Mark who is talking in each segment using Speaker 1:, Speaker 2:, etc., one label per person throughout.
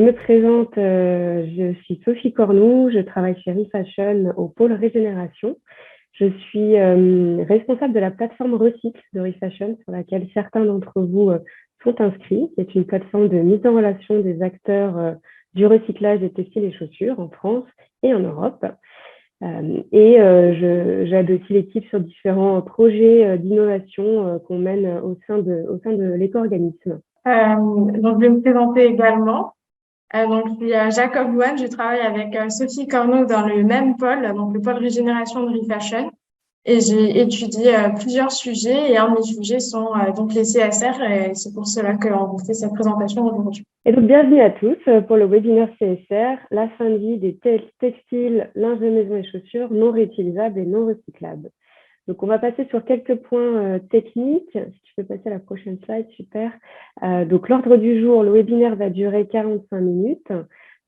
Speaker 1: me présente, je suis Sophie Cornou, je travaille chez Refashion au pôle régénération. Je suis responsable de la plateforme Recycle de Refashion, sur laquelle certains d'entre vous sont inscrits, qui est une plateforme de mise en relation des acteurs du recyclage des textiles et chaussures en France et en Europe. J'aide aussi l'équipe sur différents projets d'innovation qu'on mène au sein de l'éco-organisme.
Speaker 2: Donc, je vais me présenter également. Donc, je suis Jacob Louane, je travaille avec Sophie Corneau dans le même pôle, donc le pôle régénération de Refashion. Et j'ai étudié plusieurs sujets et un de mes sujets sont donc les CSR et c'est pour cela qu'on vous fait cette présentation aujourd'hui.
Speaker 1: Et donc, bienvenue à tous pour le webinaire CSR, la fin de vie des textiles, linge de maison et chaussures non réutilisables et non recyclables. Donc, on va passer sur quelques points techniques. Si tu peux passer à la prochaine slide, super. Donc, l'ordre du jour, le webinaire va durer 45 minutes.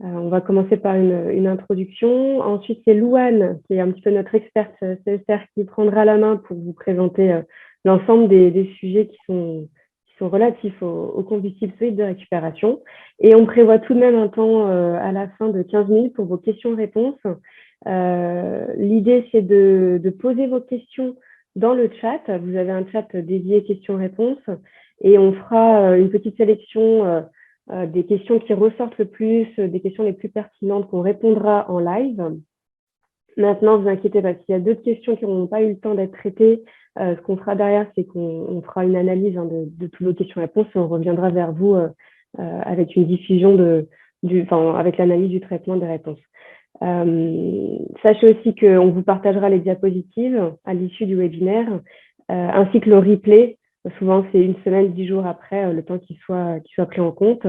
Speaker 1: On va commencer par une introduction. Ensuite, c'est Louane, qui est un petit peu notre experte CSR, qui prendra la main pour vous présenter l'ensemble des sujets qui sont relatifs au combustible solide de récupération. Et on prévoit tout de même un temps à la fin de 15 minutes pour vos questions-réponses. L'idée, c'est de poser vos questions dans le chat. Vous avez un chat dédié questions-réponses et on fera une petite sélection des questions qui ressortent le plus, des questions les plus pertinentes qu'on répondra en live. Maintenant, ne vous inquiétez pas, s'il y a d'autres questions qui n'auront pas eu le temps d'être traitées, ce qu'on fera derrière, c'est qu'on fera une analyse de toutes vos questions-réponses et on reviendra vers vous avec une diffusion avec l'analyse du traitement des réponses. Sachez aussi qu'on vous partagera les diapositives à l'issue du webinaire, ainsi que le replay. Souvent, c'est une semaine, 10 jours après, le temps qu'il soit pris en compte.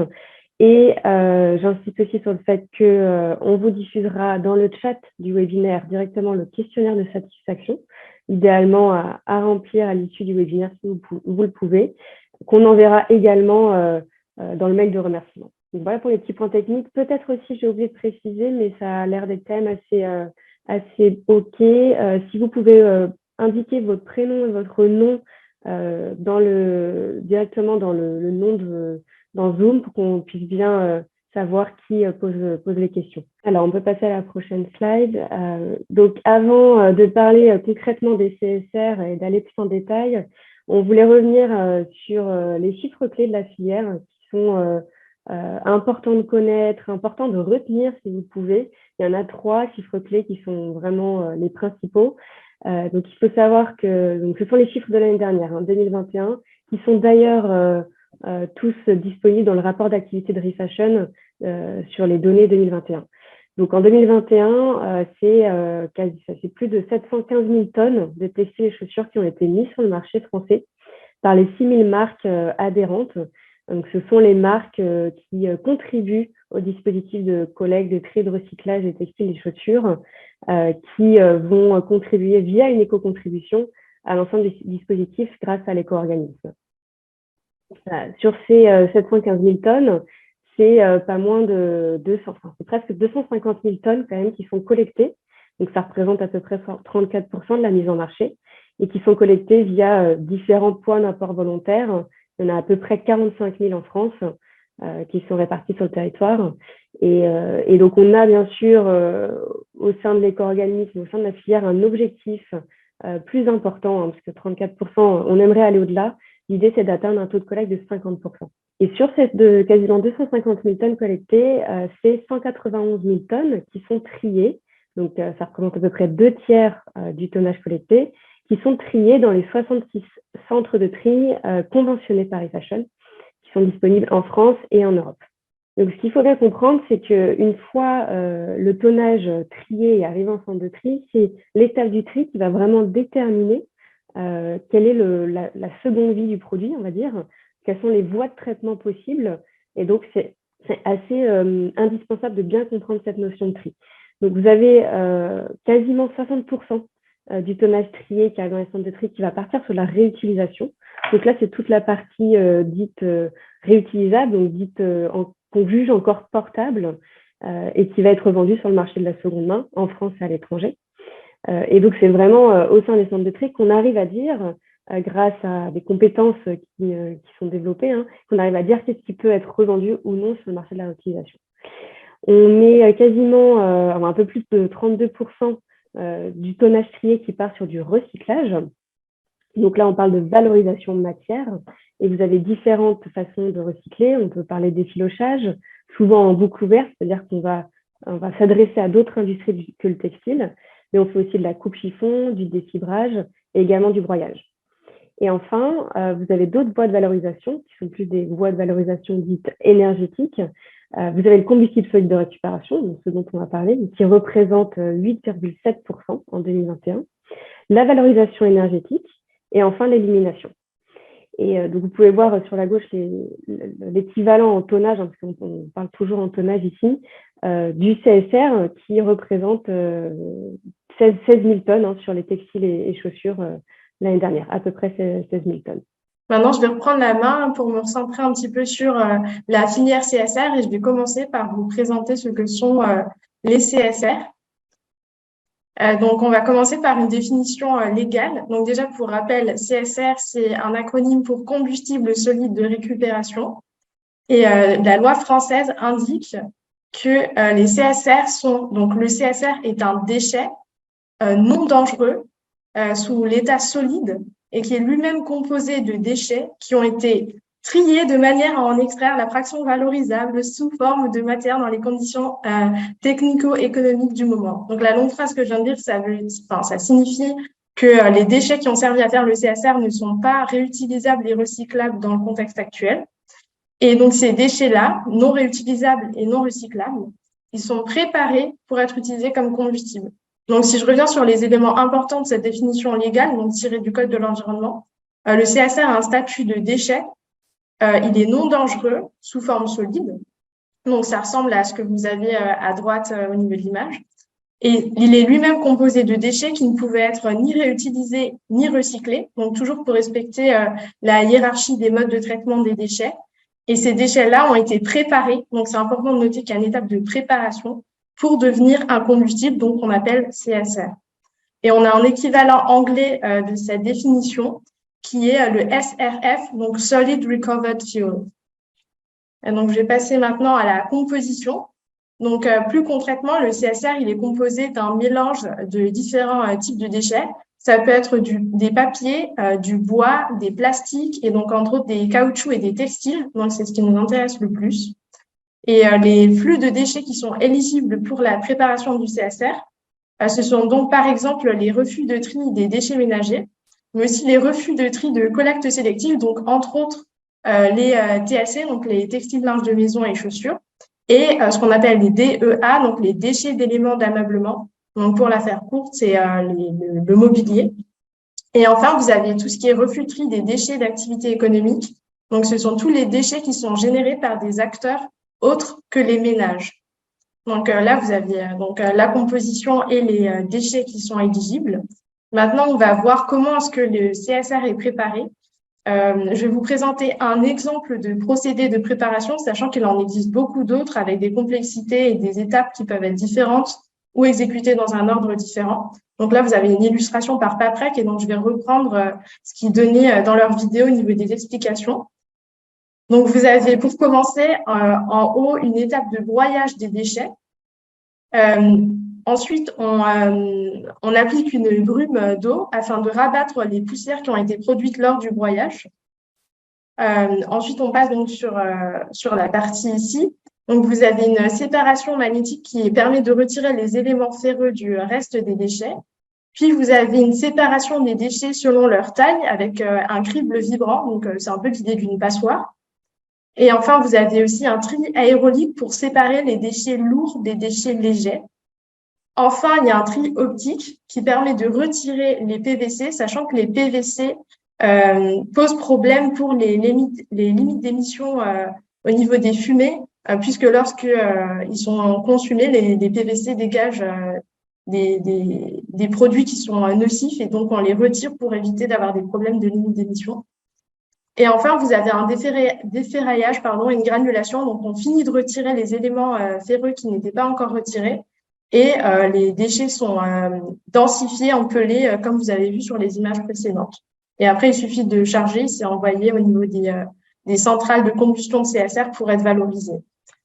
Speaker 1: Et j'insiste aussi sur le fait qu'on vous diffusera dans le chat du webinaire directement le questionnaire de satisfaction, idéalement à remplir à l'issue du webinaire si vous le pouvez, qu'on enverra également dans le mail de remerciement. Donc voilà pour les petits points techniques. Peut-être aussi, j'ai oublié de préciser, mais ça a l'air d'être quand même assez OK. Si vous pouvez indiquer votre prénom et votre nom directement dans le nom dans Zoom pour qu'on puisse bien savoir qui pose les questions. Alors, on peut passer à la prochaine slide. Donc, avant de parler concrètement des CSR et d'aller plus en détail, on voulait revenir sur les chiffres clés de la filière qui sont importants de connaître, importants de retenir si vous pouvez. Il y en a 3 chiffres clés qui sont vraiment les principaux. Donc, il faut savoir que ce sont les chiffres de l'année dernière, 2021, qui sont d'ailleurs tous disponibles dans le rapport d'activité de Refashion sur les données 2021. Donc, en 2021, c'est plus de 715 000 tonnes de textiles et chaussures qui ont été mis sur le marché français par les 6 000 marques adhérentes. Donc, ce sont les marques qui contribuent au dispositif de collecte, de tri, de recyclage des textiles et chaussures, qui vont contribuer via une éco-contribution à l'ensemble des dispositifs grâce à l'éco-organisme. Sur ces 715 000 tonnes, c'est pas moins de 200, c'est presque 250 000 tonnes quand même qui sont collectées. Donc, ça représente à peu près 34% de la mise en marché et qui sont collectées via différents points d'apport volontaire. Il y en a à peu près 45 000 en France qui sont répartis sur le territoire. Et donc, on a bien sûr au sein de l'éco-organisme, au sein de la filière, un objectif plus important, parce que 34%, on aimerait aller au-delà. L'idée, c'est d'atteindre un taux de collecte de 50%. Et sur ces quasiment 250 000 tonnes collectées, c'est 191 000 tonnes qui sont triées. Donc, ça représente à peu près 2/3 du tonnage collecté, qui sont triés dans les 66 centres de tri conventionnés par Refashion, qui sont disponibles en France et en Europe. Donc, ce qu'il faut bien comprendre, c'est qu'une fois le tonnage trié et arrivé en centre de tri, c'est l'étape du tri qui va vraiment déterminer quelle est la seconde vie du produit, on va dire, quelles sont les voies de traitement possibles. Et donc, c'est assez indispensable de bien comprendre cette notion de tri. Donc, vous avez quasiment 60% du tonnage trié qui arrive dans les centres de tri qui va partir sur la réutilisation. Donc là, c'est toute la partie dite réutilisable, donc dite qu'on juge encore portable et qui va être vendue sur le marché de la seconde main en France et à l'étranger. Et donc, c'est vraiment au sein des centres de tri qu'on arrive à dire, grâce à des compétences qui sont développées, qu'on arrive à dire qu'est-ce qui peut être revendu ou non sur le marché de la réutilisation. On met quasiment un peu plus de 32% du tonnage trié qui part sur du recyclage. Donc là, on parle de valorisation de matière et vous avez différentes façons de recycler. On peut parler d'effilochage, souvent en boucle ouverte, c'est-à-dire qu'on va s'adresser à d'autres industries que le textile, mais on fait aussi de la coupe chiffon, du défibrage et également du broyage. Et enfin, vous avez d'autres voies de valorisation qui sont plus des voies de valorisation dites énergétiques. Vous avez le combustible solide de récupération, donc ce dont on va parler, qui représente 8,7% en 2021, la valorisation énergétique et enfin l'élimination. Et donc, vous pouvez voir sur la gauche l'équivalent en tonnage, hein, parce qu'on parle toujours en tonnage ici, du CSR qui représente 16 000 tonnes hein, sur les textiles et chaussures l'année dernière, à peu près 16 000 tonnes.
Speaker 2: Maintenant, je vais reprendre la main pour me recentrer un petit peu sur la filière CSR et je vais commencer par vous présenter ce que sont les CSR. Donc, on va commencer par une définition légale. Donc, déjà, pour rappel, CSR, c'est un acronyme pour combustible solide de récupération. Et la loi française indique que les CSR donc le CSR est un déchet non dangereux sous l'état solide et qui est lui-même composé de déchets qui ont été triés de manière à en extraire la fraction valorisable sous forme de matière dans les conditions technico-économiques du moment. Donc, la longue phrase que je viens de dire, ça signifie que les déchets qui ont servi à faire le CSR ne sont pas réutilisables et recyclables dans le contexte actuel. Et donc, ces déchets-là, non réutilisables et non recyclables, ils sont préparés pour être utilisés comme combustible. Donc, si je reviens sur les éléments importants de cette définition légale, donc tirée du Code de l'environnement, le CSR a un statut de déchet. Il est non dangereux sous forme solide. Donc, ça ressemble à ce que vous avez à droite au niveau de l'image. Et il est lui-même composé de déchets qui ne pouvaient être ni réutilisés ni recyclés, donc toujours pour respecter la hiérarchie des modes de traitement des déchets. Et ces déchets-là ont été préparés, donc c'est important de noter qu'il y a une étape de préparation pour devenir un combustible, donc on appelle CSR. Et on a un équivalent anglais de cette définition qui est le SRF, donc Solid Recovered Fuel. Et donc je vais passer maintenant à la composition. Donc plus concrètement, le CSR, il est composé d'un mélange de différents types de déchets. Ça peut être des papiers, du bois, des plastiques et donc entre autres des caoutchoucs et des textiles. Donc c'est ce qui nous intéresse le plus. Et les flux de déchets qui sont éligibles pour la préparation du CSR, ce sont donc par exemple les refus de tri des déchets ménagers, mais aussi les refus de tri de collecte sélective, donc entre autres les TLC, donc les textiles, linge de maison et chaussures, et ce qu'on appelle les DEA, donc les déchets d'éléments d'ameublement. Donc, pour la faire courte, c'est le mobilier. Et enfin, vous avez tout ce qui est refus de tri des déchets d'activité économique. Donc, ce sont tous les déchets qui sont générés par des acteurs autres que les ménages. Donc, là, vous avez la composition et les déchets qui sont éligibles. Maintenant, on va voir comment est-ce que le CSR est préparé. Je vais vous présenter un exemple de procédé de préparation, sachant qu'il en existe beaucoup d'autres avec des complexités et des étapes qui peuvent être différentes ou exécutées dans un ordre différent. Donc là, vous avez une illustration par Paprec et donc je vais reprendre ce qu'ils donnaient dans leur vidéo au niveau des explications. Donc vous avez, pour commencer, en haut, une étape de broyage des déchets. Ensuite, on applique une brume d'eau afin de rabattre les poussières qui ont été produites lors du broyage. Ensuite, on passe donc sur la partie ici. Donc, vous avez une séparation magnétique qui permet de retirer les éléments ferreux du reste des déchets. Puis, vous avez une séparation des déchets selon leur taille avec un crible vibrant. Donc, c'est un peu l'idée d'une passoire. Et enfin, vous avez aussi un tri aérolique pour séparer les déchets lourds des déchets légers. Enfin, il y a un tri optique qui permet de retirer les PVC, sachant que les PVC posent problème pour les limites d'émission au niveau des fumées, puisque lorsqu'ils sont consumés, les PVC dégagent des produits qui sont nocifs et donc on les retire pour éviter d'avoir des problèmes de limite d'émission. Et enfin, vous avez un déferraillage, une granulation. Donc, on finit de retirer les éléments ferreux qui n'étaient pas encore retirés. Et les déchets sont densifiés, empelés, comme vous avez vu sur les images précédentes. Et après, il suffit de charger, c'est envoyé au niveau des centrales de combustion de CSR pour être valorisé.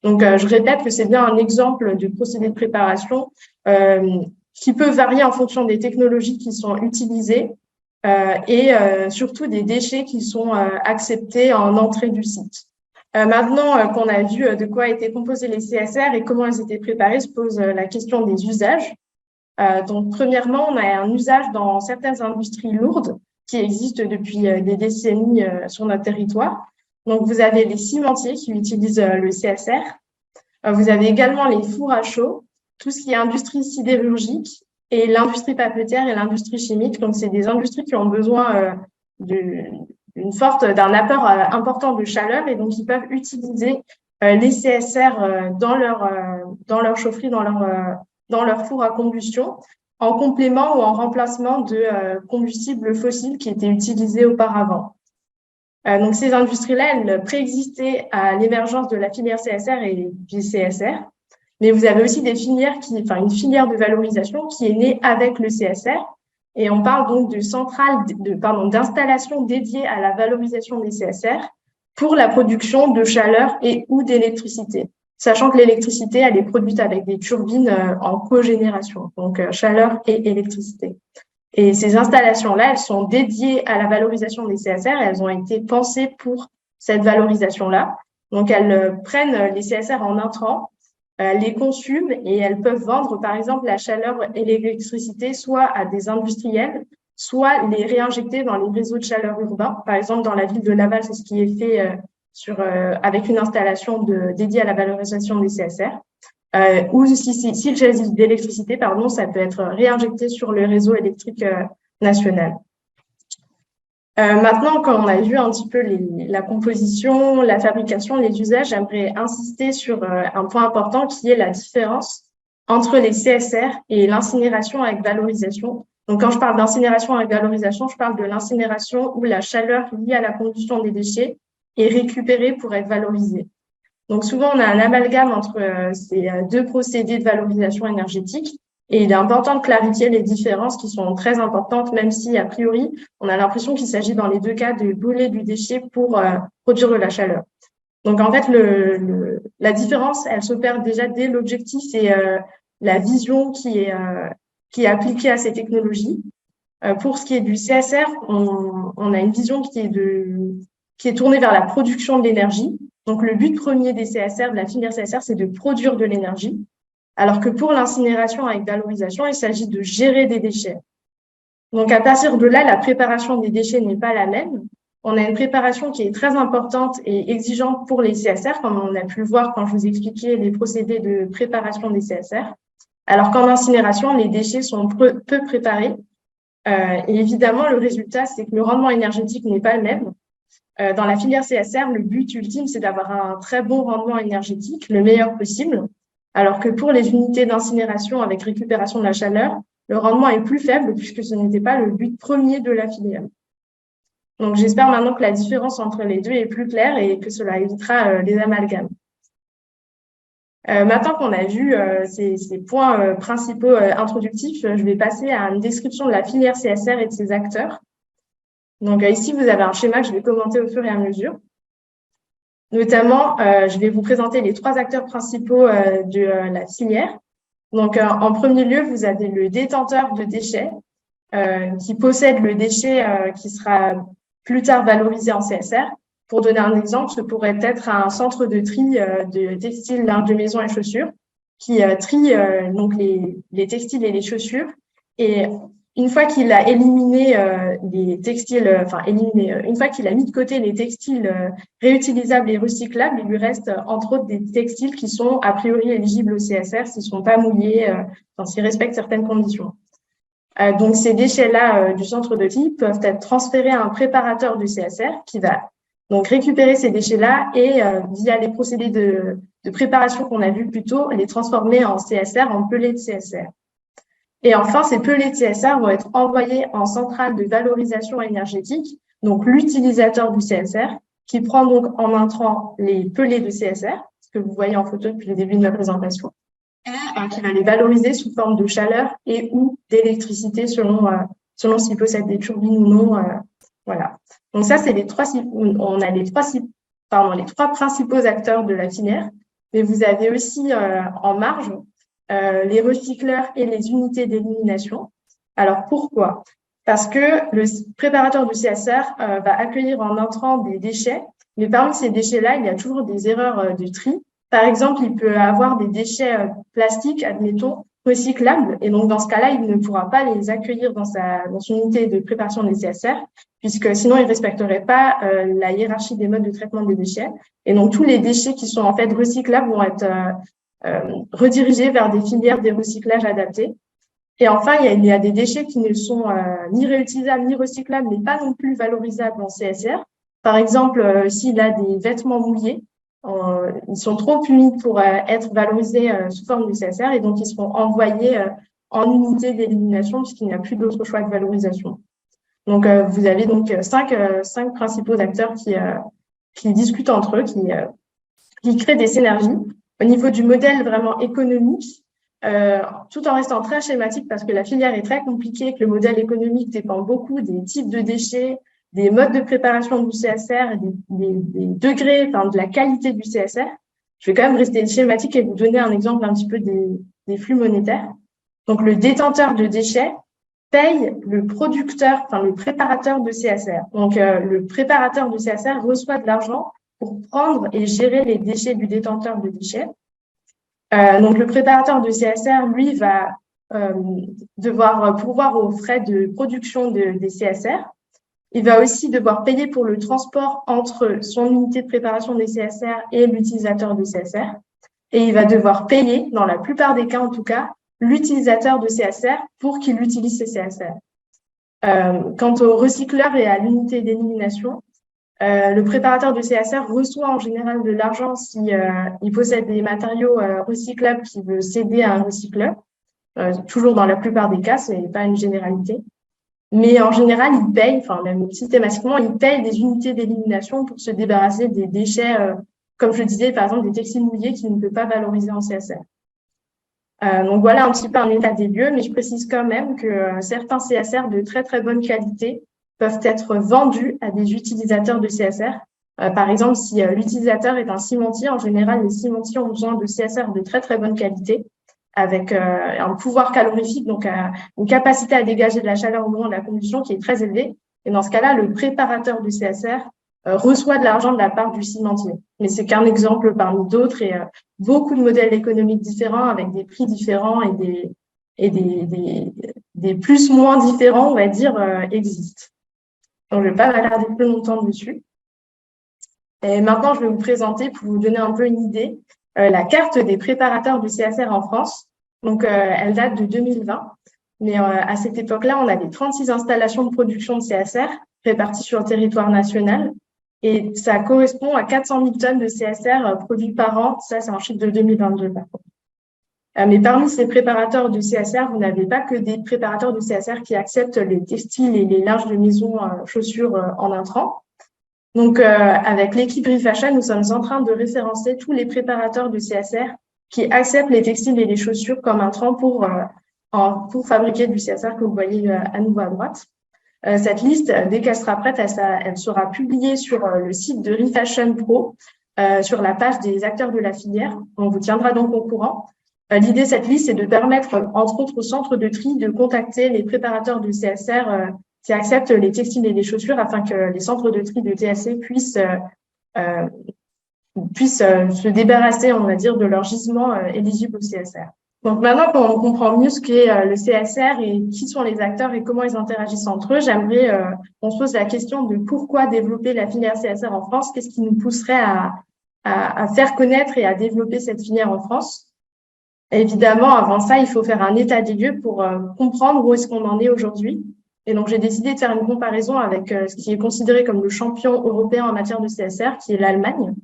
Speaker 2: Donc, je répète que c'est bien un exemple de procédé de préparation qui peut varier en fonction des technologies qui sont utilisées et surtout des déchets qui sont acceptés en entrée du site. Maintenant qu'on a vu de quoi étaient composés les CSR et comment elles étaient préparées, se pose la question des usages. Donc, premièrement, on a un usage dans certaines industries lourdes qui existent depuis des décennies sur notre territoire. Donc, vous avez les cimentiers qui utilisent le CSR. Vous avez également les fours à chaud, tout ce qui est industrie sidérurgique et l'industrie papetière et l'industrie chimique. Donc, c'est des industries qui ont besoin d'un apport important de chaleur et donc ils peuvent utiliser les CSR dans leur chaufferie, dans leur four à combustion, en complément ou en remplacement de combustibles fossiles qui étaient utilisés auparavant. Donc, ces industries-là, elles préexistaient à l'émergence de la filière CSR et du CSR. Mais vous avez aussi une filière de valorisation qui est née avec le CSR. Et on parle donc de centrales, d'installations dédiées à la valorisation des CSR pour la production de chaleur et ou d'électricité. Sachant que l'électricité, elle est produite avec des turbines en cogénération, donc chaleur et électricité. Et ces installations-là, elles sont dédiées à la valorisation des CSR et elles ont été pensées pour cette valorisation-là. Donc, elles prennent les CSR en intrants, les consument et elles peuvent vendre, par exemple, la chaleur et l'électricité soit à des industriels, soit les réinjecter dans les réseaux de chaleur urbains. Par exemple, dans la ville de Laval, c'est ce qui est fait avec une installation dédiée à la valorisation des CSR. Ou s'il s'agit d'électricité, ça peut être réinjecté sur le réseau électrique national. Maintenant, quand on a vu un petit peu la composition, la fabrication, les usages, j'aimerais insister sur un point important qui est la différence entre les CSR et l'incinération avec valorisation. Donc, quand je parle d'incinération avec valorisation, je parle de l'incinération où la chaleur liée à la combustion des déchets est récupérée pour être valorisée. Donc, souvent, on a un amalgame entre ces deux procédés de valorisation énergétique et il est important de clarifier les différences qui sont très importantes, même si, a priori, on a l'impression qu'il s'agit dans les deux cas de brûler du déchet pour produire de la chaleur. Donc, en fait, la différence, elle s'opère déjà dès l'objectif et la vision qui est appliquée à ces technologies. Pour ce qui est du CSR, on a une vision qui est tournée vers la production de l'énergie. Donc, le but premier des CSR, de la filière CSR, c'est de produire de l'énergie. Alors que pour l'incinération avec valorisation, il s'agit de gérer des déchets. Donc, à partir de là, la préparation des déchets n'est pas la même. On a une préparation qui est très importante et exigeante pour les CSR, comme on a pu le voir quand je vous expliquais les procédés de préparation des CSR. Alors qu'en incinération, les déchets sont peu préparés. Et évidemment, le résultat, c'est que le rendement énergétique n'est pas le même. Dans la filière CSR, le but ultime, c'est d'avoir un très bon rendement énergétique, le meilleur possible, alors que pour les unités d'incinération avec récupération de la chaleur, le rendement est plus faible puisque ce n'était pas le but premier de la filière. Donc, j'espère maintenant que la différence entre les deux est plus claire et que cela évitera les amalgames. Maintenant qu'on a vu ces points principaux introductifs, je vais passer à une description de la filière CSR et de ses acteurs. Donc, ici, vous avez un schéma que je vais commenter au fur et à mesure. Notamment, je vais vous présenter les trois acteurs principaux de la filière. Donc, en premier lieu, vous avez le détenteur de déchets qui possède le déchet qui sera plus tard valorisé en CSR. Pour donner un exemple, ce pourrait être un centre de tri de textiles, linge de maison et chaussures qui trie donc les textiles et les chaussures. Et une fois qu'il a éliminé les textiles, une fois qu'il a mis de côté les textiles réutilisables et recyclables, il lui reste entre autres des textiles qui sont a priori éligibles au CSR s'ils ne sont pas mouillés, s'ils respectent certaines conditions. Donc ces déchets-là du centre de tri peuvent être transférés à un préparateur du CSR qui va donc récupérer ces déchets-là et via les procédés de préparation qu'on a vus plus tôt, les transformer en CSR, en pelés de CSR. Et enfin, ces pelés de CSR vont être envoyés en centrale de valorisation énergétique, donc l'utilisateur du CSR, qui prend donc en intrant les pelés de CSR, ce que vous voyez en photo depuis le début de ma présentation, et qui va les valoriser sous forme de chaleur et ou d'électricité selon s'il possède des turbines ou non. Voilà. Donc ça, c'est les trois principaux acteurs de la filière. mais vous avez aussi en marge les recycleurs et les unités d'élimination. Alors, pourquoi? Parce que le préparateur du CSR va accueillir en entrant des déchets, mais parmi ces déchets-là, il y a toujours des erreurs de tri. Par exemple, il peut avoir des déchets plastiques, admettons, recyclables, et donc dans ce cas-là, il ne pourra pas les accueillir dans son unité de préparation des CSR, puisque sinon, il ne respecterait pas la hiérarchie des modes de traitement des déchets. Et donc, tous les déchets qui sont en fait recyclables vont être redirigés vers des filières de recyclage adaptées. Et enfin, il y a des déchets qui ne sont ni réutilisables, ni recyclables, mais pas non plus valorisables en CSR. Par exemple, s'il a des vêtements mouillés, ils sont trop humides pour être valorisés sous forme de CSR et donc ils seront envoyés en unité d'élimination puisqu'il n'y a plus d'autre choix de valorisation. Donc, vous avez donc cinq principaux acteurs qui discutent entre eux, qui créent des synergies. Au niveau du modèle vraiment économique, tout en restant très schématique parce que la filière est très compliquée, que le modèle économique dépend beaucoup des types de déchets, des modes de préparation du CSR, des degrés, enfin de la qualité du CSR. Je vais quand même rester schématique et vous donner un exemple un petit peu des flux monétaires. Donc, le détenteur de déchets paye le producteur, enfin le préparateur de CSR. Donc, le préparateur de CSR reçoit de l'argent pour prendre et gérer les déchets du détenteur de déchets. Donc, le préparateur de CSR, lui, va devoir pourvoir aux frais de production des CSR. Il va aussi devoir payer pour le transport entre son unité de préparation des CSR et l'utilisateur de CSR. Et il va devoir payer, dans la plupart des cas en tout cas, l'utilisateur de CSR pour qu'il utilise ses CSR. Quant au recycleur et à l'unité d'élimination, le préparateur de CSR reçoit en général de l'argent si il possède des matériaux recyclables qu'il veut céder à un recycleur. Toujours dans la plupart des cas, ce n'est pas une généralité. Mais en général, il paye, enfin même systématiquement, il paye des unités d'élimination pour se débarrasser des déchets, comme je disais, par exemple, des textiles mouillés qu'il ne peut pas valoriser en CSR. Donc voilà un petit peu un état des lieux, mais je précise quand même que certains CSR de très très bonne qualité peuvent être vendus à des utilisateurs de CSR. Par exemple, si l'utilisateur est un cimentier, en général, les cimentiers ont besoin de CSR de très très bonne qualité, avec un pouvoir calorifique, donc une capacité à dégager de la chaleur au moment de la combustion qui est très élevée. Et dans ce cas-là, le préparateur du CSR reçoit de l'argent de la part du cimentier. Mais c'est qu'un exemple parmi d'autres et beaucoup de modèles économiques différents avec des prix différents et des plus-moins différents, on va dire, existent. Donc, je ne vais pas m'attarder plus longtemps dessus. Et maintenant, je vais vous présenter, pour vous donner un peu une idée, la carte des préparateurs du CSR en France. Donc, elle date de 2020. Mais à cette époque-là, on avait 36 installations de production de CSR réparties sur le territoire national. Et ça correspond à 400 000 tonnes de CSR produits par an. Ça, c'est un chiffre de 2022, par contre. Mais parmi ces préparateurs de CSR, vous n'avez pas que des préparateurs de CSR qui acceptent les textiles et les linges de maison, chaussures en intrants. Donc, avec l'équipe Refashion, nous sommes en train de référencer tous les préparateurs de CSR qui acceptent les textiles et les chaussures comme intrants pour fabriquer du CSR que vous voyez à nouveau à droite. Cette liste, dès qu'elle sera prête, elle sera publiée sur le site de Refashion Pro, sur la page des acteurs de la filière. On vous tiendra donc au courant. L'idée de cette liste, c'est de permettre, entre autres, au centre de tri de contacter les préparateurs de CSR qui acceptent les textiles et les chaussures afin que les centres de tri de TSC puissent se débarrasser, on va dire, de leur gisement éligible au CSR. Donc maintenant qu'on comprend mieux ce qu'est le CSR et qui sont les acteurs et comment ils interagissent entre eux, j'aimerais qu'on se pose la question de pourquoi développer la filière CSR en France, qu'est-ce qui nous pousserait à faire connaître et à développer cette filière en France. Évidemment, avant ça, il faut faire un état des lieux pour comprendre où est-ce qu'on en est aujourd'hui. Et donc, j'ai décidé de faire une comparaison avec ce qui est considéré comme le champion européen en matière de CSR, qui est l'Allemagne.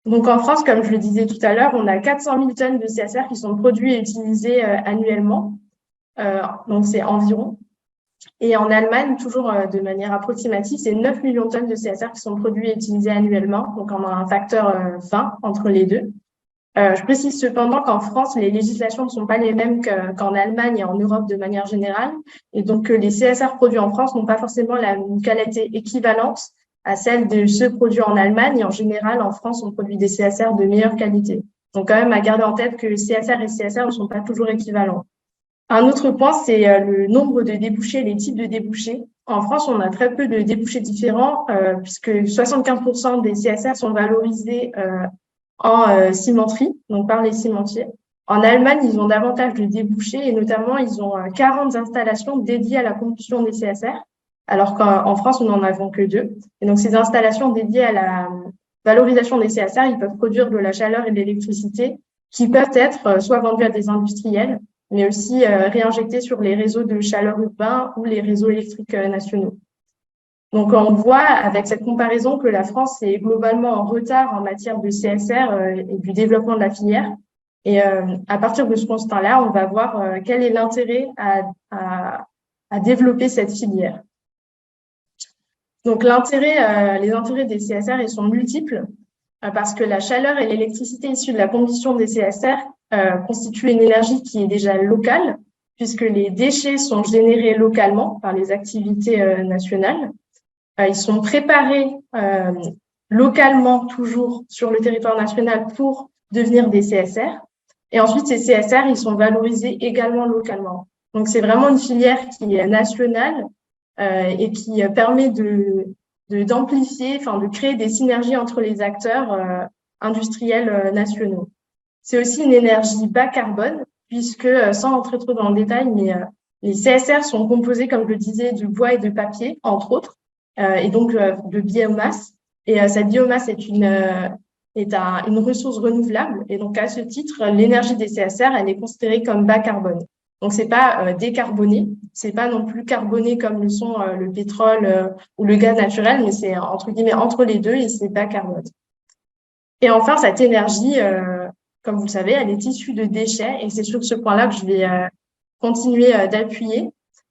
Speaker 2: Donc, en France, comme je le disais tout à l'heure, on a 400 000 tonnes de CSR qui sont produits et utilisés annuellement. Donc, c'est environ. Et en Allemagne, toujours de manière approximative, c'est 9 millions de tonnes de CSR qui sont produits et utilisés annuellement. Donc, on a un facteur 20 entre les deux. Je précise cependant qu'en France, les législations ne sont pas les mêmes qu'en Allemagne et en Europe de manière générale. Et donc, les CSR produits en France n'ont pas forcément une qualité équivalente à celle de ceux produits en Allemagne. Et en général, en France, on produit des CSR de meilleure qualité. Donc, quand même, à garder en tête que CSR et CSR ne sont pas toujours équivalents. Un autre point, c'est le nombre de débouchés, les types de débouchés. En France, on a très peu de débouchés différents, puisque 75% des CSR sont valorisés en cimenterie, donc par les cimentiers. En Allemagne, ils ont davantage de débouchés et notamment, ils ont 40 installations dédiées à la combustion des CSR, alors qu'en France, on n'en avons que 2. Et donc, ces installations dédiées à la valorisation des CSR, ils peuvent produire de la chaleur et de l'électricité qui peuvent être soit vendues à des industriels, mais aussi réinjectées sur les réseaux de chaleur urbains ou les réseaux électriques nationaux. Donc, on voit avec cette comparaison que la France est globalement en retard en matière de CSR et du développement de la filière. Et à partir de ce constat-là, on va voir quel est l'intérêt à développer cette filière. Donc, les intérêts des CSR, ils sont multiples parce que la chaleur et l'électricité issue de la combustion des CSR constituent une énergie qui est déjà locale, puisque les déchets sont générés localement par les activités nationales. Ils sont préparés localement, toujours sur le territoire national, pour devenir des CSR. Et ensuite, ces CSR, ils sont valorisés également localement. Donc, c'est vraiment une filière qui est nationale et qui permet d'amplifier, enfin, de créer des synergies entre les acteurs industriels nationaux. C'est aussi une énergie bas carbone, puisque, sans entrer trop dans le détail, mais les CSR sont composés, comme je le disais, de bois et de papier, entre autres, et donc de biomasse. Et cette biomasse est une ressource renouvelable. Et donc, à ce titre, l'énergie des CSR, elle est considérée comme bas carbone. Donc, c'est pas décarboné, c'est pas non plus carboné comme le sont le pétrole ou le gaz naturel, mais c'est entre guillemets entre les deux et c'est bas carbone. Et enfin, cette énergie, comme vous le savez, elle est issue de déchets et c'est sur ce point-là que je vais continuer d'appuyer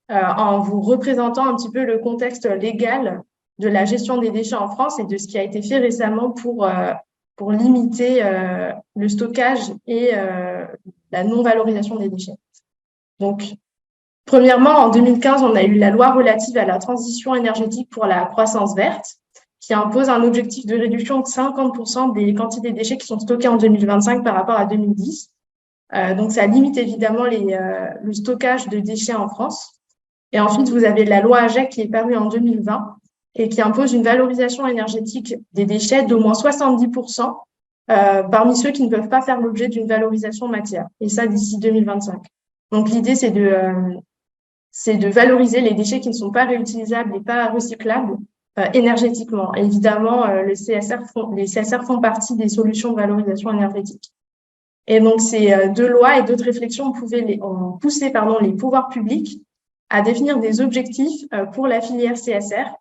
Speaker 2: en vous représentant un petit peu le contexte légal de la gestion des déchets en France et de ce qui a été fait récemment pour limiter le stockage et la non-valorisation des déchets. Donc, premièrement, en 2015, on a eu la loi relative à la transition énergétique pour la croissance verte, qui impose un objectif de réduction de 50% des quantités de déchets qui sont stockés en 2025 par rapport à 2010. Donc, ça limite évidemment le stockage de déchets en France. Et ensuite, vous avez la loi AGEC qui est parue en 2020 et qui impose une valorisation énergétique des déchets d'au moins 70% parmi ceux qui ne peuvent pas faire l'objet d'une valorisation matière. Et ça, d'ici 2025. Donc, l'idée, c'est de valoriser les déchets qui ne sont pas réutilisables et pas recyclables énergétiquement. Et évidemment, les CSR font partie des solutions de valorisation énergétique. Et donc, ces deux lois et d'autres réflexions ont poussé les pouvoirs publics à définir des objectifs pour la filière CSR.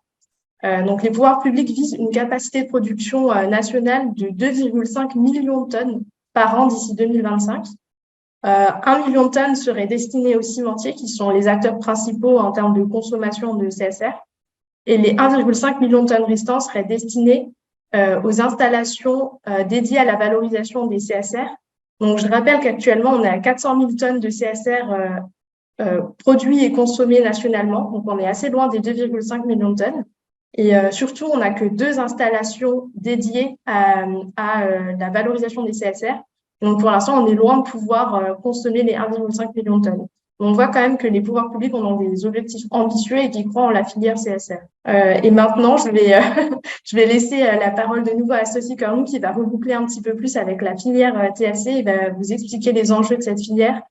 Speaker 2: Donc, les pouvoirs publics visent une capacité de production nationale de 2,5 millions de tonnes par an d'ici 2025. 1 million de tonnes seraient destinées aux cimentiers, qui sont les acteurs principaux en termes de consommation de CSR. Et les 1,5 million de tonnes restants seraient destinés aux installations dédiées à la valorisation des CSR. Donc, je rappelle qu'actuellement, on est à 400 000 tonnes de CSR produits et consommés nationalement. Donc, on est assez loin des 2,5 millions de tonnes. Et surtout, on n'a que 2 installations dédiées à la valorisation des CSR. Donc, pour l'instant, on est loin de pouvoir consommer les 1,5 million de tonnes. On voit quand même que les pouvoirs publics ont des objectifs ambitieux et qui croient en la filière CSR. Et maintenant, je vais laisser la parole de nouveau à Sophie Cornou qui va reboucler un petit peu plus avec la filière TFC et va vous expliquer les enjeux de cette filière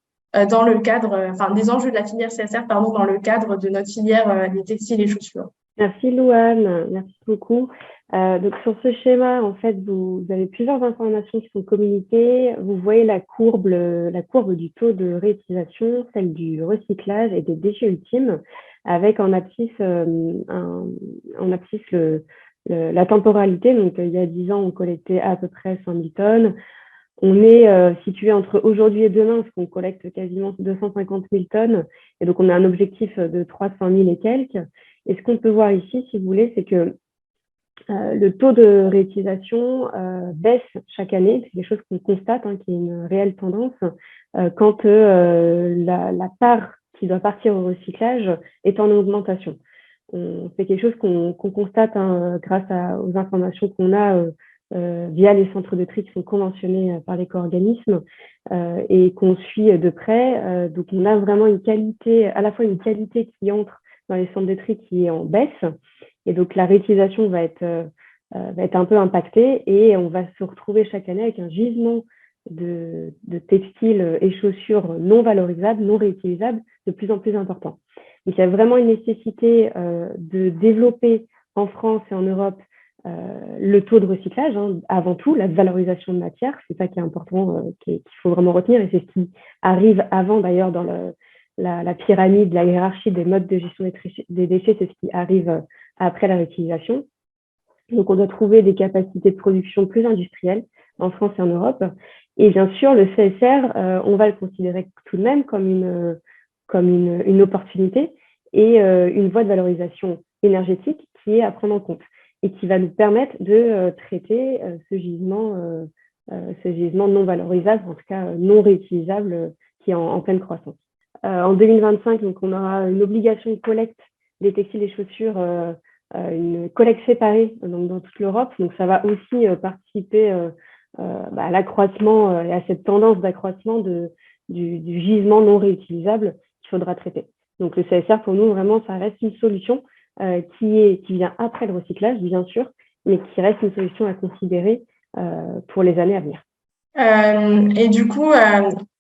Speaker 2: dans le cadre, des enjeux de la filière CSR, dans le cadre de notre filière des textiles et chaussures.
Speaker 1: Merci Louane, merci beaucoup. Donc sur ce schéma, en fait, vous avez plusieurs informations qui sont communiquées. Vous voyez la courbe du taux de réutilisation, celle du recyclage et des déchets ultimes, avec en abscisse la temporalité. Donc il y a 10 ans, on collectait à peu près 100 000 tonnes. On est situé entre aujourd'hui et demain, parce qu'on collecte quasiment 250 000 tonnes. Et donc, on a un objectif de 300 000 et quelques. Et ce qu'on peut voir ici, si vous voulez, c'est que le taux de réutilisation baisse chaque année. C'est quelque chose qu'on constate, qui est une réelle tendance, quand la part qui doit partir au recyclage est en augmentation. C'est quelque chose qu'on constate grâce aux informations qu'on a via les centres de tri qui sont conventionnés par l'éco-organisme et qu'on suit de près. Donc, on a vraiment une qualité, à la fois une qualité qui entre dans les centres de tri qui est en baisse. Et donc, la réutilisation va être un peu impactée et on va se retrouver chaque année avec un gisement de textiles et chaussures non valorisables, non réutilisables, de plus en plus important. Donc, il y a vraiment une nécessité de développer en France et en Europe le taux de recyclage, avant tout, la valorisation de matière, c'est ça qui est important, qu'il faut vraiment retenir, et c'est ce qui arrive avant d'ailleurs dans la pyramide, la hiérarchie des modes de gestion des déchets, c'est ce qui arrive après la réutilisation. Donc, on doit trouver des capacités de production plus industrielles en France et en Europe. Et bien sûr, le CSR, on va le considérer tout de même comme une opportunité et une voie de valorisation énergétique qui est à prendre en compte et qui va nous permettre de traiter ce gisement non valorisable, en tout cas non réutilisable, qui est en pleine croissance. En 2025, donc, on aura une obligation de collecte des textiles et chaussures, une collecte séparée donc, dans toute l'Europe. Donc, ça va aussi participer à l'accroissement et à cette tendance d'accroissement du gisement non réutilisable qu'il faudra traiter. Donc, le CSR, pour nous, vraiment, ça reste une solution qui vient après le recyclage, bien sûr, mais qui reste une solution à considérer pour les années à venir.
Speaker 2: Et du coup,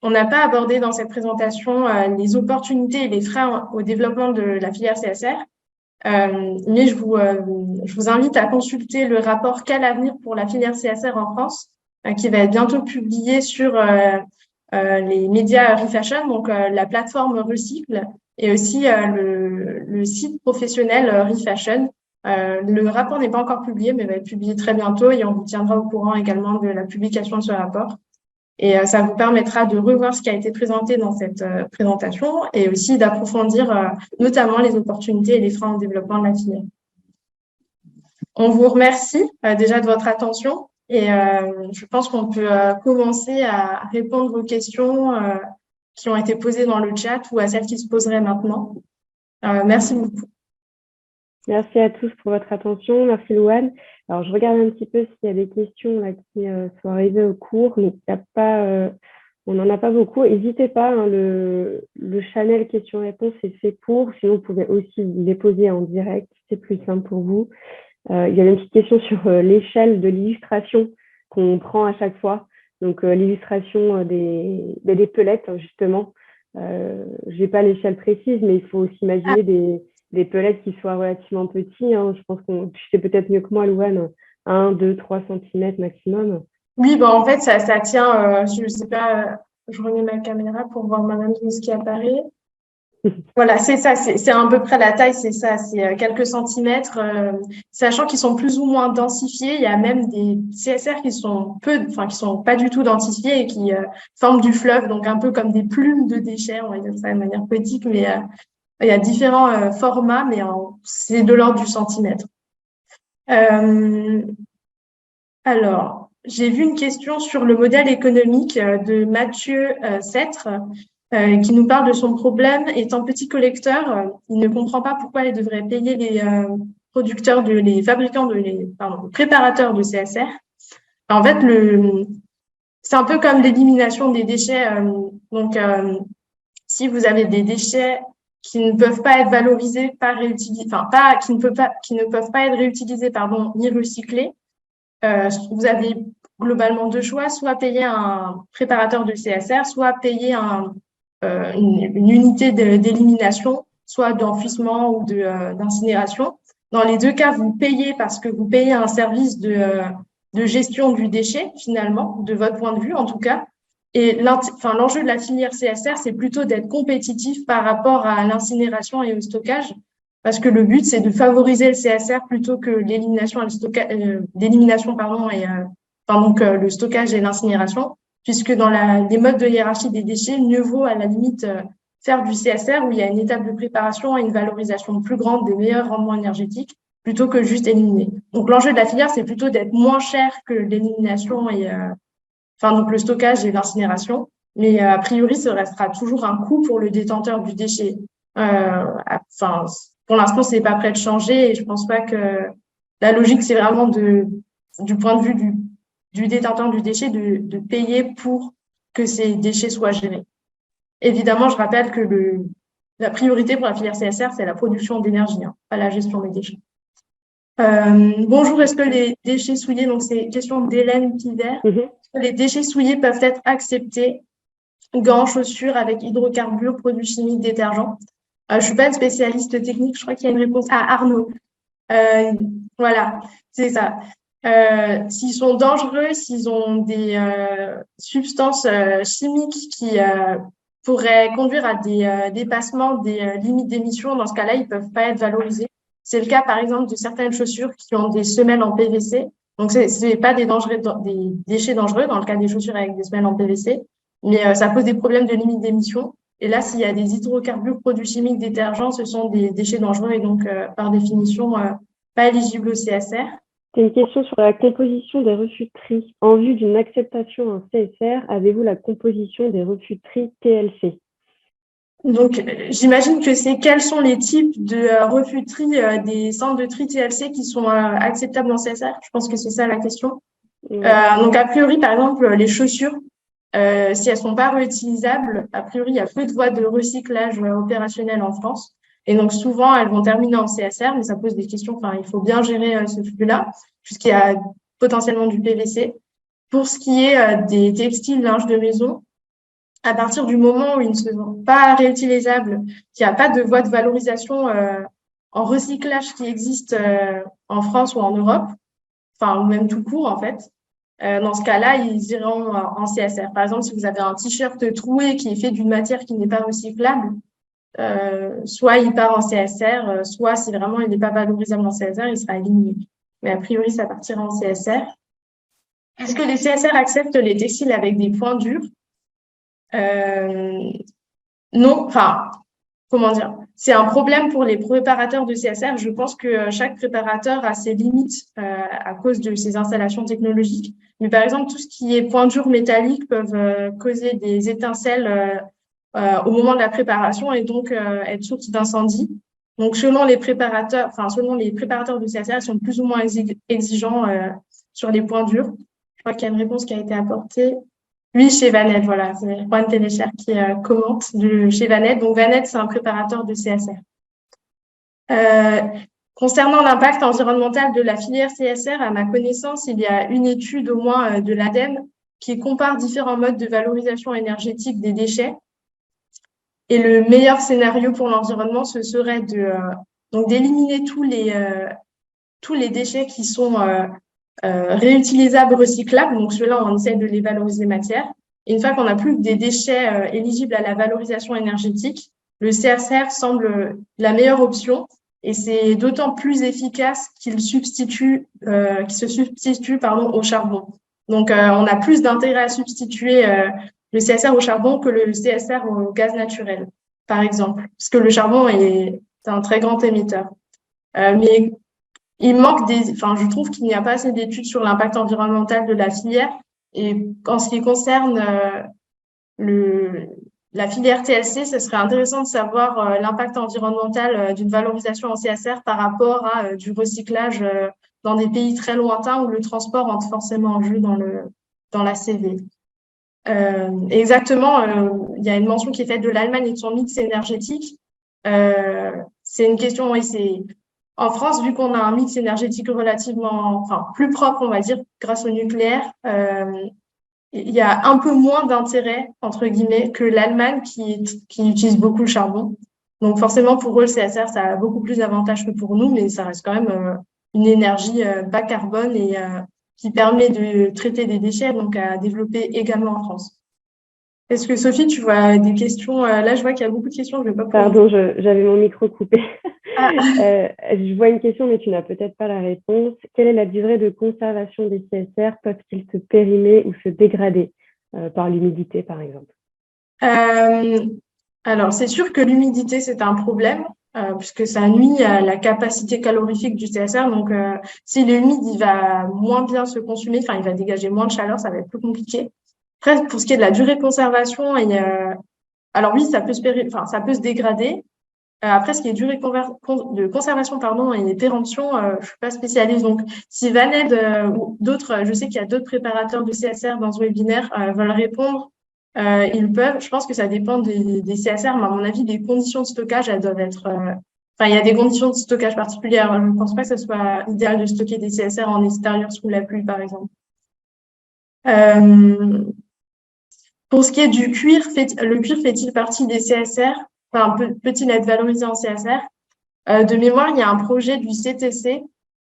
Speaker 2: on n'a pas abordé dans cette présentation les opportunités et les freins au développement de la filière CSR, mais je vous invite à consulter le rapport Quel avenir pour la filière CSR en France, qui va être bientôt publié sur les médias ReFashion, donc la plateforme Recycle, et aussi le site professionnel ReFashion. Le rapport n'est pas encore publié, mais va être publié très bientôt et on vous tiendra au courant également de la publication de ce rapport. Et ça vous permettra de revoir ce qui a été présenté dans cette présentation et aussi d'approfondir notamment les opportunités et les freins au développement de la filière. On vous remercie déjà de votre attention et je pense qu'on peut commencer à répondre aux questions qui ont été posées dans le chat ou à celles qui se poseraient maintenant. Merci beaucoup.
Speaker 1: Merci à tous pour votre attention. Merci Louane. Alors, je regarde un petit peu s'il y a des questions là, qui sont arrivées au cours, mais on n'en a pas beaucoup. N'hésitez pas, le channel questions-réponses est fait pour. Sinon, vous pouvez aussi les poser en direct. C'est plus simple pour vous. Il y a une petite question sur l'échelle de l'illustration qu'on prend à chaque fois. Donc, l'illustration des pelettes, justement. Je n'ai pas l'échelle précise, mais il faut aussi imaginer des pelettes qui soient relativement petits. Je pense que tu sais peut-être mieux que moi, Louane, 1, 2, 3 cm maximum.
Speaker 2: Oui, en fait, ça tient, je ne sais pas, je remets ma caméra pour voir moi-même ce qui apparaît. Voilà, c'est ça, c'est à peu près la taille, c'est ça, c'est quelques centimètres, sachant qu'ils sont plus ou moins densifiés. Il y a même des CSR qui sont qui sont pas du tout densifiés et qui forment du fleuve, donc un peu comme des plumes de déchets, on va dire ça de manière poétique, mais il y a différents formats, mais c'est de l'ordre du centimètre. Alors, j'ai vu une question sur le modèle économique de Mathieu Sêtre, qui nous parle de son problème. Étant petit collecteur, il ne comprend pas pourquoi il devrait payer les préparateurs de CSR. En fait, c'est un peu comme l'élimination des déchets. Donc, si vous avez des déchets qui ne peuvent pas être valorisés, qui ne peuvent pas être réutilisés, ni recyclés, vous avez globalement deux choix, soit payer un préparateur de CSR, soit payer une unité d'élimination, soit d'enfouissement ou d'incinération. Dans les deux cas, vous payez parce que vous payez un service de gestion du déchet, finalement, de votre point de vue en tout cas. Et l'enjeu de la filière CSR, c'est plutôt d'être compétitif par rapport à l'incinération et au stockage, parce que le but, c'est de favoriser le CSR plutôt que l'élimination et le stockage et l'incinération, puisque dans les modes de hiérarchie des déchets, mieux vaut à la limite faire du CSR où il y a une étape de préparation et une valorisation plus grande des meilleurs rendements énergétiques plutôt que juste éliminer. Donc l'enjeu de la filière, c'est plutôt d'être moins cher que l'élimination et donc le stockage et l'incinération, mais a priori, ça restera toujours un coût pour le détenteur du déchet. Pour l'instant, c'est pas prêt de changer et je pense pas que la logique, c'est vraiment du point de vue du du détenteur du déchet de payer pour que ces déchets soient gérés. Évidemment, je rappelle que la priorité pour la filière CSR, c'est la production d'énergie, hein, pas la gestion des déchets. Bonjour, est-ce que les déchets souillés, donc c'est question d'Hélène Piver, les déchets souillés peuvent être acceptés, gants, chaussures avec hydrocarbures, produits chimiques, détergents? Je suis pas une spécialiste technique, je crois qu'il y a une réponse à Arnaud. Voilà, c'est ça. S'ils sont dangereux, s'ils ont des substances chimiques qui pourraient conduire à des dépassements des limites d'émission, dans ce cas-là, ils peuvent pas être valorisés. C'est le cas, par exemple, de certaines chaussures qui ont des semelles en PVC. Donc, c'est pas des déchets dangereux dans le cas des chaussures avec des semelles en PVC, mais ça pose des problèmes de limite d'émission. Et là, s'il y a des hydrocarbures, produits chimiques, détergents, ce sont des déchets dangereux et donc, par définition, pas éligibles au CSR.
Speaker 1: C'est une question sur la composition des refus de tri. En vue d'une acceptation en CSR, avez-vous la composition des refus de tri TLC?
Speaker 2: Donc, j'imagine que c'est quels sont les types de refus de tri des centres de tri TLC qui sont acceptables en CSR. Je pense que c'est ça la question. Donc, a priori, par exemple, les chaussures, si elles sont pas réutilisables, a priori, il y a peu de voies de recyclage opérationnelles en France. Et donc, souvent, elles vont terminer en CSR, mais ça pose des questions. Enfin, il faut bien gérer ce flux-là, puisqu'il y a potentiellement du PVC. Pour ce qui est des textiles, linge de maison, à partir du moment où ils ne sont pas réutilisables, qu'il n'y a pas de voie de valorisation en recyclage qui existe en France ou en Europe, enfin, ou même tout court, en fait, dans ce cas-là, ils iront en CSR. Par exemple, si vous avez un t-shirt troué qui est fait d'une matière qui n'est pas recyclable, soit il part en CSR, soit si vraiment il n'est pas valorisable en CSR, il sera éliminé. Mais a priori, ça partira en CSR. Est-ce que les CSR acceptent les textiles avec des points durs? Non, enfin, comment dire? C'est un problème pour les préparateurs de CSR. Je pense que chaque préparateur a ses limites à cause de ses installations technologiques. Mais par exemple, tout ce qui est points durs métalliques peuvent causer des étincelles au moment de la préparation et donc être source d'incendie. Donc, selon les préparateurs de CSR, ils sont plus ou moins exigeants sur les points durs. Je crois qu'il y a une réponse qui a été apportée. Oui, chez Vanet, voilà, c'est Juan Télécher qui commente chez Vanet. Donc, Vanet, c'est un préparateur de CSR. Concernant l'impact environnemental de la filière CSR, à ma connaissance, il y a une étude au moins de l'ADEME qui compare différents modes de valorisation énergétique des déchets. Et le meilleur scénario pour l'environnement, ce serait donc d'éliminer tous les déchets qui sont réutilisables, recyclables. Donc, ceux-là, on essaie de les valoriser matière. Et une fois qu'on n'a plus que des déchets éligibles à la valorisation énergétique, le CSR semble la meilleure option. Et c'est d'autant plus efficace qu'il se substitue au charbon. Donc, on a plus d'intérêt à substituer le CSR au charbon que le CSR au gaz naturel, par exemple, parce que le charbon est un très grand émetteur. Mais il manque je trouve qu'il n'y a pas assez d'études sur l'impact environnemental de la filière. Et en ce qui concerne la filière TLC, ce serait intéressant de savoir l'impact environnemental d'une valorisation en CSR par rapport à du recyclage dans des pays très lointains où le transport entre forcément en jeu dans la CV. Exactement, il y a une mention qui est faite de l'Allemagne et de son mix énergétique. C'est une question, oui, en France, vu qu'on a un mix énergétique relativement, plus propre, on va dire, grâce au nucléaire, il y a un peu moins d'intérêt, entre guillemets, que l'Allemagne qui utilise beaucoup le charbon. Donc, forcément, pour eux, le CSR, ça a beaucoup plus d'avantages que pour nous, mais ça reste quand même une énergie bas carbone et qui permet de traiter des déchets, donc à développer également en France. Est-ce que Sophie, tu vois des questions? Là, je vois qu'il y a beaucoup de questions. Je vais pas pouvoir...
Speaker 1: Pardon, j'avais mon micro coupé. Je vois une question, mais tu n'as peut-être pas la réponse. Quelle est la durée de conservation des CSR? Peuvent-ils se périmer ou se dégrader par l'humidité, par exemple?
Speaker 2: Alors, c'est sûr que l'humidité, c'est un problème, puisque ça nuit à la capacité calorifique du CSR. Donc, s'il est humide, il va moins bien se consumer, il va dégager moins de chaleur, ça va être plus compliqué. Après, pour ce qui est de la durée de conservation, alors oui, ça peut se dégrader. Après, ce qui est durée de conservation et péremption, je suis pas spécialiste. Donc, si Vaned ou d'autres, je sais qu'il y a d'autres préparateurs de CSR dans ce webinaire, veulent répondre, ils peuvent. Je pense que ça dépend des CSR, mais à mon avis, les conditions de stockage, elles doivent être. Enfin, il y a des conditions de stockage particulières. Je ne pense pas que ce soit idéal de stocker des CSR en extérieur sous la pluie, par exemple. Pour ce qui est du cuir, le cuir fait-il partie des CSR? Enfin, peut-il être valorisé en CSR? De mémoire, il y a un projet du CTC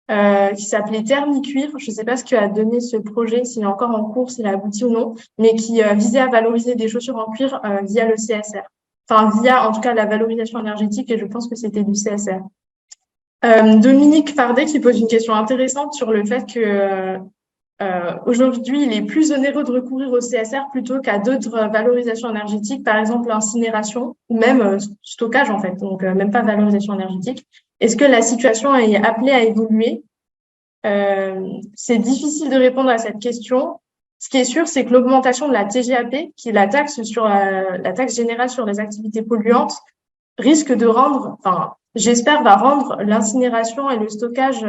Speaker 2: qui s'appelait Thermicuir. Je ne sais pas ce que a donné ce projet, s'il est encore en cours, s'il a abouti ou non, mais qui visait à valoriser des chaussures en cuir via le CSR. Enfin, via en tout cas la valorisation énergétique, et je pense que c'était du CSR. Dominique Fardet qui pose une question intéressante sur le fait que aujourd'hui, il est plus onéreux de recourir au CSR plutôt qu'à d'autres valorisations énergétiques, par exemple l'incinération ou même stockage en fait, donc même pas valorisation énergétique. Est-ce que la situation est appelée à évoluer? C'est difficile de répondre à cette question. Ce qui est sûr, c'est que l'augmentation de la TGAP, qui est la taxe la taxe générale sur les activités polluantes, risque de rendre, enfin, j'espère, va rendre l'incinération et le stockage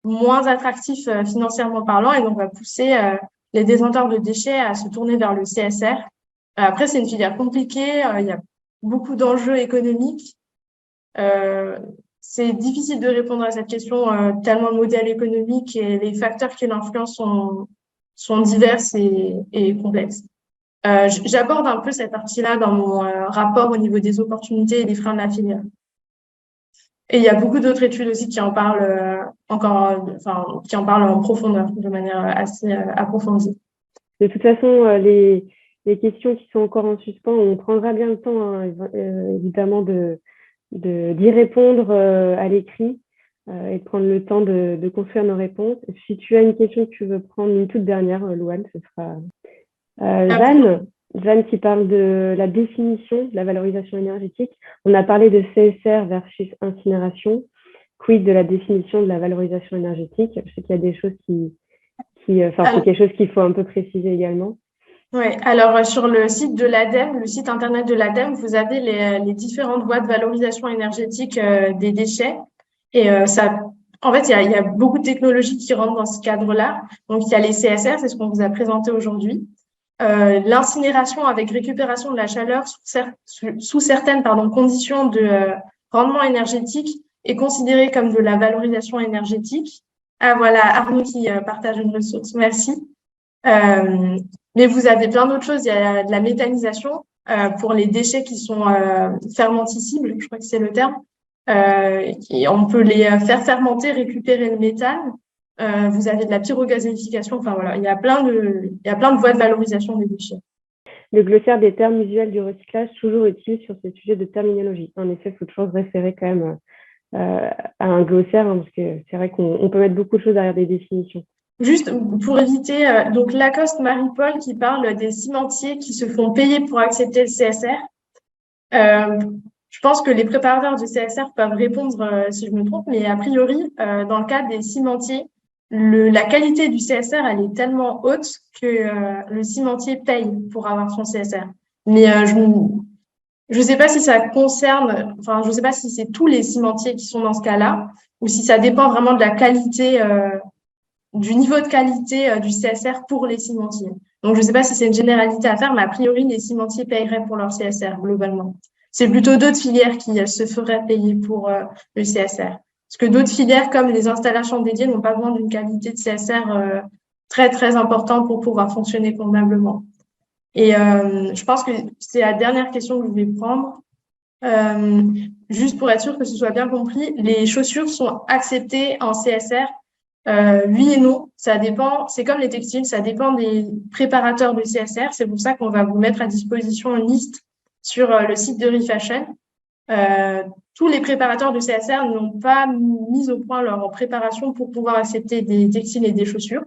Speaker 2: moins attractifs financièrement parlant, et donc va pousser les détenteurs de déchets à se tourner vers le CSR. Après, c'est une filière compliquée, il y a beaucoup d'enjeux économiques. C'est difficile de répondre à cette question tellement le modèle économique et les facteurs qui l'influencent sont divers et complexes. J'aborde un peu cette partie-là dans mon rapport au niveau des opportunités et des freins de la filière. Et il y a beaucoup d'autres études aussi qui en parlent qui en parlent en profondeur, de manière assez approfondie.
Speaker 1: De toute façon, les questions qui sont encore en suspens, on prendra bien le temps, hein, évidemment, d'y répondre à l'écrit et de prendre le temps de construire nos réponses. Si tu as une question que tu veux prendre, une toute dernière, Louane, ce sera Jeanne qui parle de la définition de la valorisation énergétique. On a parlé de CSR versus incinération. Quid de la définition de la valorisation énergétique? Je sais qu'il y a des choses c'est quelque chose qu'il faut un peu préciser également.
Speaker 2: Oui, alors sur le site de l'ADEME, le site internet de l'ADEME, vous avez les différentes voies de valorisation énergétique des déchets. Et en fait, il y a beaucoup de technologies qui rentrent dans ce cadre-là. Donc, il y a les CSR, c'est ce qu'on vous a présenté aujourd'hui. L'incinération avec récupération de la chaleur sous certaines conditions de rendement énergétique est considérée comme de la valorisation énergétique. Ah voilà, Arnaud qui partage une ressource, merci. Mais vous avez plein d'autres choses. Il y a de la méthanisation pour les déchets qui sont fermenticibles, je crois que c'est le terme. Et on peut les faire fermenter, récupérer le méthane. Vous avez de la pyrogazéification. Enfin voilà, il y a plein de voies de valorisation des déchets.
Speaker 1: Le glossaire des termes usuels du recyclage, toujours utile sur ces sujets de terminologie. En effet, il faut toujours référer quand même à un glossaire, hein, parce que c'est vrai qu'on peut mettre beaucoup de choses derrière des définitions.
Speaker 2: Juste pour éviter, donc Lacoste Marie-Paul qui parle des cimentiers qui se font payer pour accepter le CSR. Je pense que les préparateurs du CSR peuvent répondre si je me trompe, mais a priori, dans le cas des cimentiers, la qualité du CSR, elle est tellement haute que le cimentier paye pour avoir son CSR. Mais je sais pas si ça concerne, enfin, je sais pas si c'est tous les cimentiers qui sont dans ce cas-là, ou si ça dépend vraiment de la qualité, du niveau de qualité du CSR pour les cimentiers. Donc, je sais pas si c'est une généralité à faire, mais a priori, les cimentiers paieraient pour leur CSR globalement. C'est plutôt d'autres filières qui se feraient payer pour le CSR. Parce que d'autres filières, comme les installations dédiées, n'ont pas besoin d'une qualité de CSR très, très importante pour pouvoir fonctionner convenablement. Et je pense que c'est la dernière question que je vais prendre. Juste pour être sûr que ce soit bien compris, les chaussures sont acceptées en CSR. Oui et non, ça dépend. C'est comme les textiles, ça dépend des préparateurs de CSR. C'est pour ça qu'on va vous mettre à disposition une liste sur le site de ReFashion. Tous les préparateurs de CSR n'ont pas mis au point leur préparation pour pouvoir accepter des textiles et des chaussures.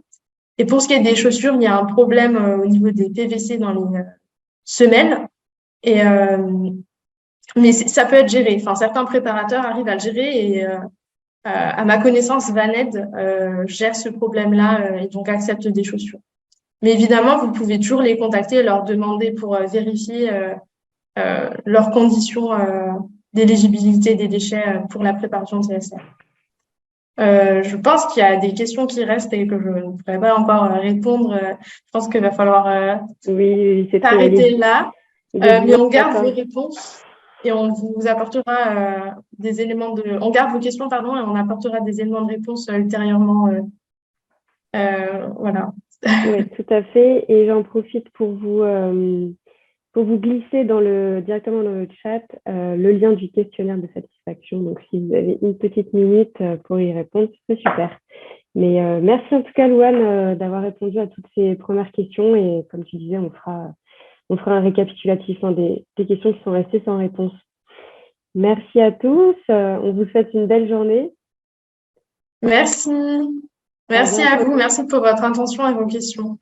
Speaker 2: Et pour ce qui est des chaussures, il y a un problème au niveau des PVC dans les semelles. Mais ça peut être géré. Enfin, certains préparateurs arrivent à le gérer et à ma connaissance, Vaned gère ce problème-là et donc accepte des chaussures. Mais évidemment, vous pouvez toujours les contacter et leur demander pour vérifier leurs conditions d'éligibilité des déchets pour la préparation de CSR. Je pense qu'il y a des questions qui restent et que je ne pourrais pas encore répondre. Je pense qu'il va falloir
Speaker 1: Oui, c'est tout.
Speaker 2: s'arrêter là.
Speaker 1: Il est
Speaker 2: Mais on
Speaker 1: 10h
Speaker 2: garde vos
Speaker 1: matin.
Speaker 2: réponses et on vous apportera des éléments de... On garde vos questions, pardon, et on apportera des éléments de réponse ultérieurement. Voilà.
Speaker 1: Oui, tout à fait. Et j'en profite pour vous glisser directement dans le chat le lien du questionnaire de satisfaction. Donc, si vous avez une petite minute pour y répondre, c'est super. Mais merci en tout cas, Louane, d'avoir répondu à toutes ces premières questions. Et comme tu disais, on fera un récapitulatif des questions qui sont restées sans réponse. Merci à tous. On vous souhaite une belle journée.
Speaker 2: Merci. Merci à
Speaker 1: bientôt.
Speaker 2: vous. Merci pour votre attention et vos questions.